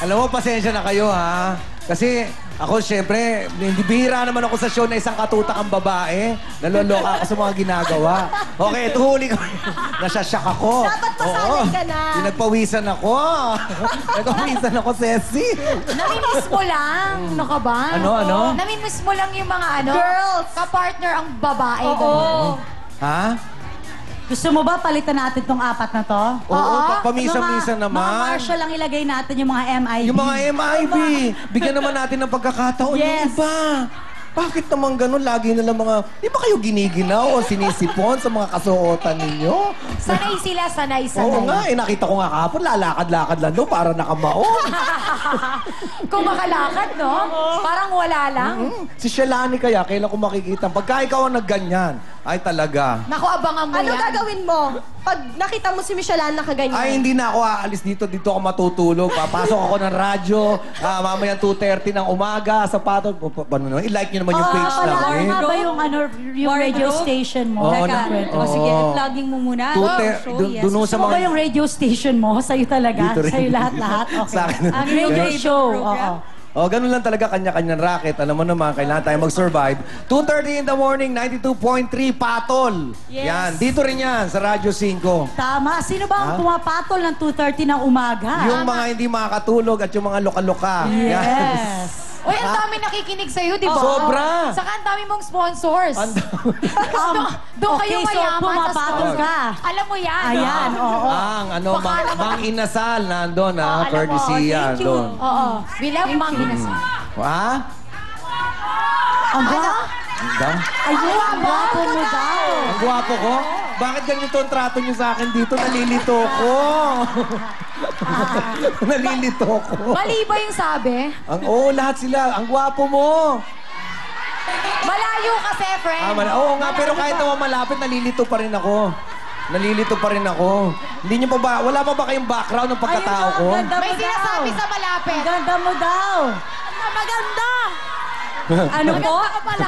Alam mo, pasensya na kayo, ha? Kasi ako, syempre, hindi bihira naman ako sa show na isang katutak ang babae. Naloloka ako sa mga ginagawa. Okay, ito huli ko. Nasyasyak ako. Dapat pasanay ka na. Pinagpawisan ako. Nagpawisan ako, Ceci. Namimiss mo lang. Ano ka ba? Ano? Namimiss mo lang yung mga Girls. kapartner ang babae. Oo. Ha? Gusto mo ba palitan natin tong apat na to? Oo, pamisa-misa Mga naman. Marshall lang ilagay natin yung mga MIB. Yung mga MIB. Bigyan naman natin ng pagkakataon yung Yes. iba. Bakit naman ganun? Lagi nila mga... Di ba kayo giniginaw o sinisipon sa mga kasuotan ninyo? Sanay sila, sanay. Oo nga, nakita ko nga kahapon, lalakad-lakad lang doon para nakamaon. Kung makalakad, no? Parang wala lang. Si Shelani kaya, kailan ko makikita? Pagka ikaw ang nagganyan, ay talaga. Naku, abangan mo Ano yan. gagawin mo? Pag nakita mo si Michelle Ann nakaganyan. Ay, hindi na ako aalis dito. Dito ako matutulog. Papasok ako ng radyo. Mamayang 2:30 ng umaga. Sapatos. I-like nyo naman yung page namin. Nga ba yung, yung radio station mo? Oo, Teka. oo. Sige, plugging mo muna. Doon sa Gusto mo ba mga... yung radio station mo? Sa'yo talaga? Dito rin. Sa'yo lahat-lahat? Okay. Sa akin. Ang radio show. Oo. Oh, ganun lang talaga kanya-kanyang racket. Alam mo naman, kailangan tayo mag-survive. 2:30 in the morning, 92.3 Patol. Yes. Yan, dito rin yan, sa Radyo 5. Tama. Sino ba ang pumapatol ng 2:30 ng umaga? Yung mga hindi makakatulog at yung mga loka-loka. Yan. Yes. Uy, ang dami nakikinig sa'yo, di ba? Sobra. Saka ang dami mong sponsors. Doon kayo okay, so mayaman sa pumapatol sponsors. ka. Alam mo yan. Ayan, oo. Mang Inasal, nandun, alam courtesy mo. yan, Thank you. doon. Oo. We love Mang Inasal. Ha? Ang Ang Ayun, ang gwapo mo daw. Ang gwapo ko? Bakit ganito ang trato niyo sa akin dito? Nalilito ko. Nalilito ko. Mali ba yung sabi? Lahat sila. Ang gwapo mo. Malayo kasi, friend. Oo nga, pero kahit naman malapit, nalilito pa rin ako. Nalilito pa rin ako. Hindi niyo pa ba, wala pa ba kayong background ng pagkatao ko? Ayun, ang ganda May mo sinasabi daw. sa malapit. Ang ganda mo daw. Maganda. Ano po? Maganda ka pala.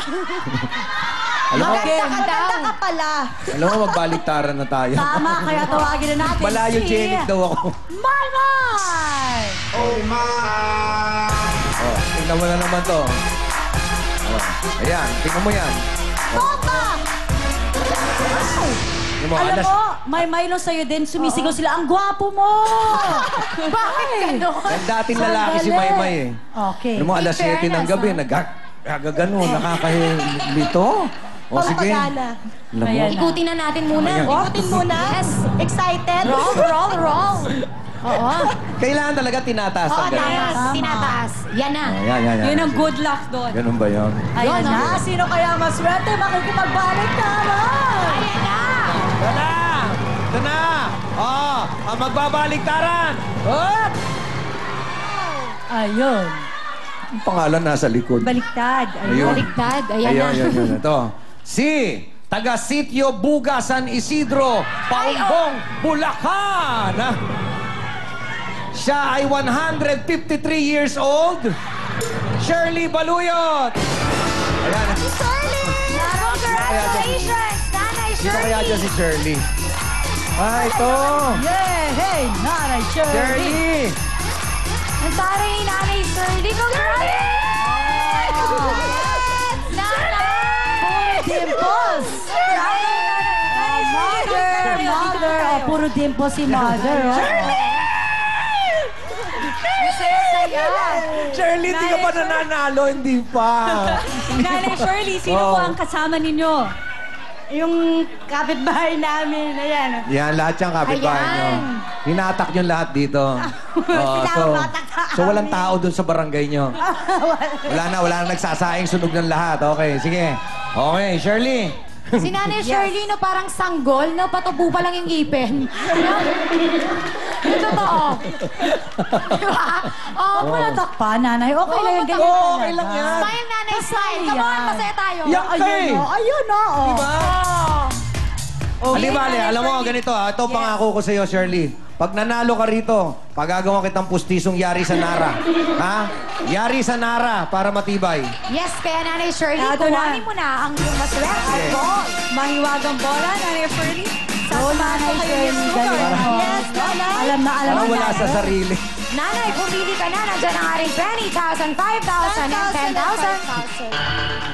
Alam mo, Maganda ka pala. alam mo, magbaliktaran na tayo. Tama, kaya tawagin na natin Malayo si... Jenik daw ako. Malmay! Oh, tingnan mo na naman to. Ayan, tingnan mo yan. Tota! Yung mga Alam alas... mo, may Milo sa'yo din, sumisigaw sila, ang gwapo mo! Bakit gano'n? Yung dating lalaki si Maymay eh. Okay. Alam mo, alas 7 ng fairness, gabi, nagagano, nakakahilito. O sige. Pampagana. Alam mo, Ayan. Ikutin na natin muna. Ayan. Ikutin muna. Yes. Excited? Roll. Oo. kailangan talaga tinataas Oo, ang ganun. tama. Tinataas. Yan na. Yan. Yun ang good luck doon. Ganun ba yun? Ayan na, sino kaya maswerte makikipagbalik na naman? Ayan na. Ito na! Ang magbabaliktaran! Hop! Ayun. Ang pangalan nasa likod. Baliktad. Ayun. Baliktad. Ayan na. Ayun. Ito. Si taga-sitio Buga, San Isidro, Paumbong, Bulacan. Siya ay 153 years old. Shirley Baluyot. Ayan. Congratulations, Nanay Sino kaya dyan si Shirley? Ito. Yeah, hey, Nanay Shirley. Shirley. Ang taray ni Nanay Shirley. Congratulations! Nanay! Dimples. Mother. Oh, puro dimples si Mother. Oh. Shirley, hindi ka pa nananalo. Hindi pa. Nanay Shirley, sino Oh. po ang kasama ninyo? Yung kapitbahay namin, ayan. Yan, lahat yung kapitbahay Ayan. nyo. Hinatak nyo lahat dito. So walang tao dun sa barangay nyo. Wala na nagsasaing sunog ng lahat. Okay, sige. Okay, Shirley. Si Nanay Shirley, no, parang sanggol, no, patubo pa lang yung ngipin. Yung totoo. Diba? Oo, Pulatak pa, Nanay. Okay lang yung ganyan. Oo, okay lang yan. Smile, Nanay, smile. Come on, masaya tayo. Yeah, okay. Ayun, oh. Diba? Alibale, alam mo, ganito Ito pangako ko sa'yo, Shirley. Pag nanalo ka rito, pagagawa kitang pustisong yari sa Nara. Ha? Yari sa Nara para matibay. Yes, kaya Nanay Shirley, Ito na. kuhanin mo na ang iyong maswerte. Yes. Ball. Mahiwagang bola, Nanay Shirley. So, Nanay Shirley, galing mo. Yes, nanay. Alam na alam Parang mo wala na. sa sarili. Nanay, pumili ka na. Nandiyan ang ating 20,000, 5,000, and 10,000.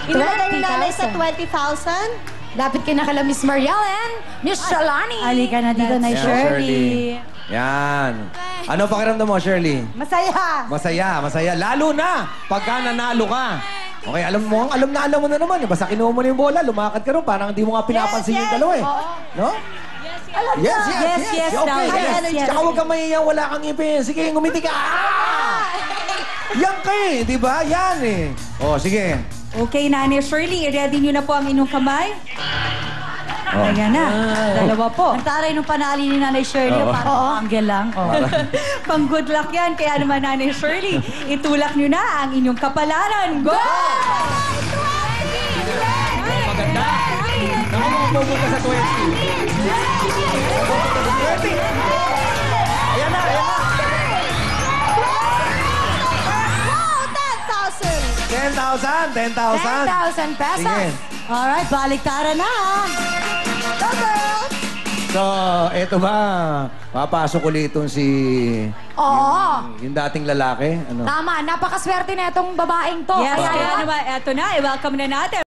10,000. Inilagay ni nanay sa 20,000. Lapit ka na kala Miss Mariel and Miss Shalani. Halika na dito, Nay Yan, Shirley. Yan. Ano pakiramdam mo, Shirley? Masaya. Masaya, masaya. Lalo na pagka nanalo ka. Okay, alam mo na naman. Basta kinuha mo na yung bola, lumakad ka rin. Parang hindi mo nga pinapansin yung dalawa eh. No? Alam na. Yes, Okay, daw. yes. Tsaka huwag kang mahihiya, wala kang ipin. Sige, ngumiti ka. Yan ka eh, di ba? Yan eh. Oh, sige. Okay, Nanay Shirley, i-ready niyo na po ang inyong kamay. Oh. Ayan na. Dalawa po. Ang taray nung panali ni Nanay Shirley, Oo. parang angle lang. Pang good luck yan. Kaya naman, Nanay Shirley, itulak niyo na ang inyong kapalaran. Go! Maganda. Naku, pupunta sa 20. Pupunta sa 20. Ayan na, ayan na. Wow, 10,000. 10,000. 10,000 pesos. Sige. Alright, baliktaran na. Go, girl. So, eto ba? Papasok ulit itong si... Oo. Yung dating lalaki. Ano? Tama, napakaswerte na itong babaeng to. Yes, Kaya kaya naman, naman, eto na, i-welcome na natin.